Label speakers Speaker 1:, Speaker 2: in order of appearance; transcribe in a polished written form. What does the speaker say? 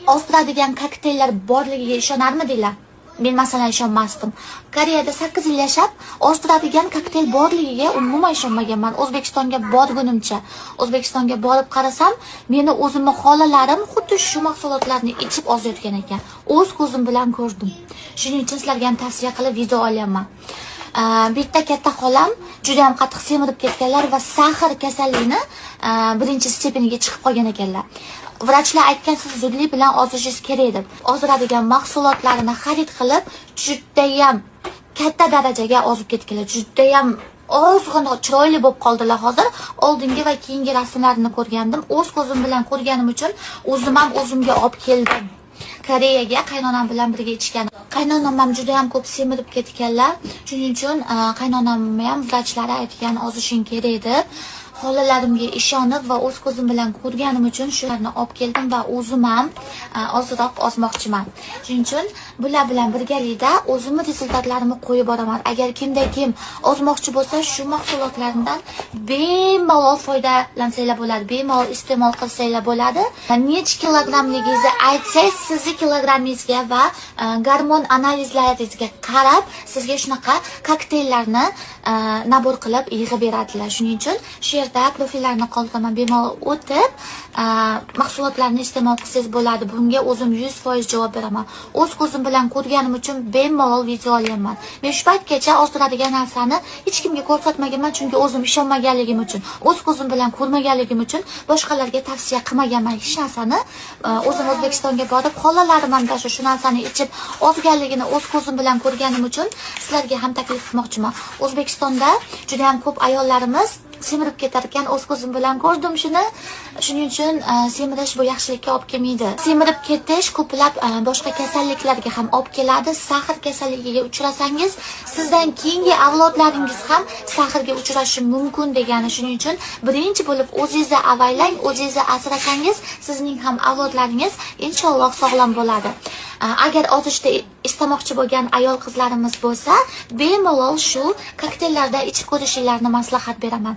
Speaker 1: ozdiradigan kokteyllar borligiga ishonarmidinglar? Men masalan ishonmasdim. Koreyada 8 yil yashab, ozdiradigan kokteyl borligiga umuman ishonmaganman. O'zbekistonga borgunimcha, O'zbekistonga borib qarasam, meni o'zimning xolalarim xuddi shu mahsulotlarni ichib ozayotgan ekan. O'z ko'zim bilan ko'rdim. Shuning uchun sizlarga ham tavsiya qilib video olyapman. Bitta katta xolam juda ham qattiq semirib ketganlar va sahr kasalligini birinchi stepeniga chiqib qolgan ekanlar. Vrachlar aytgan, siz zudlik bilan ozishingiz kerak deb. Ozdiradigan mahsulotlarini xarid qilib, juda ham katta darajaga ozib ketganlar. Juda ham ozg'ina chiroyli bo'lib qoldilar hozir. Oldingi va keyingi rasmlarini ko'rgandim. O'z ko'zim bilan ko'rganim uchun o'zim ham o'zimga olib keldim. Koreyaga qaynonam bilan birga ichgan. Qaynonam ham juda ham ko'p semirib ketganlar. Shuning uchun qaynonam ham vrachlari aytgan ozishing kerak deb. Xolalarimga ishonib va o'z ko'zim bilan ko'rganim uchun shularni olib keldim va o'zim ham ozroq ozmoqchiman. Shuning uchun bular bilan birgalikda o'zimning rezultatlarimni qo'yib boraman. Agar kimda-kim ozmoqchi bo'lsa, shu mahsulotlardan bemalol foydalansanglar bo'ladi, bemalol iste'mol qilsanglar bo'ladi. Necha kilogrammligingizni aytsangiz, sizning kilogrammingizga va gormon analizlaringizga qarab, sizga shunaqa kokteyllarni nabor qilib yig'ib beradilar. Shuning uchun shu yerda profillarni qoldiraman, bemalol o'tib mahsulotlarni iste'mol qilsangiz bo'ladi. Bunga o'zim 100% javob beraman. O'z ko'zim bilan ko'rganim uchun bemalol video olyapman. Men shu paytgacha ozdiradigan narsani hech kimga ko'rsatmaganman, chunki o'zim ishonmaganligim uchun, o'z ko'zim bilan ko'rmaganligim uchun boshqalarga tavsiya qilmaganman hech narsani. O'zim O'zbekistonga borib, xolalarim ham shu narsani ichib ozganligini o'z ko'zim bilan ko'rganim uchun sizlarga ham taklif qilmoqchiman. O'zbekistonda juda ham ko'p ayollarimiz semirib ketar ekan, o'z ko'zim bilan ko'rdim shuni. Shuning uchun semirish bu yaxshilikka olib kelmaydi. Semirib ketish ko'plab boshqa kasalliklarga ham olib keladi. Sahr kasalligiga uchrasangiz, sizdan keyingi avlodlaringiz ham sahrga uchrashi mumkin degani. Shuning uchun birinchi bo'lib o'zingizni avaylang, o'zingizni asrasangiz, sizning ham avlodlaringiz inshaalloh sog'lom bo'ladi. Agar ozishni istamoqchi bo'lgan ayol qizlarimiz bo'lsa, bemalol shu kokteyllarda ichib ko'rishinglarni maslahat beraman.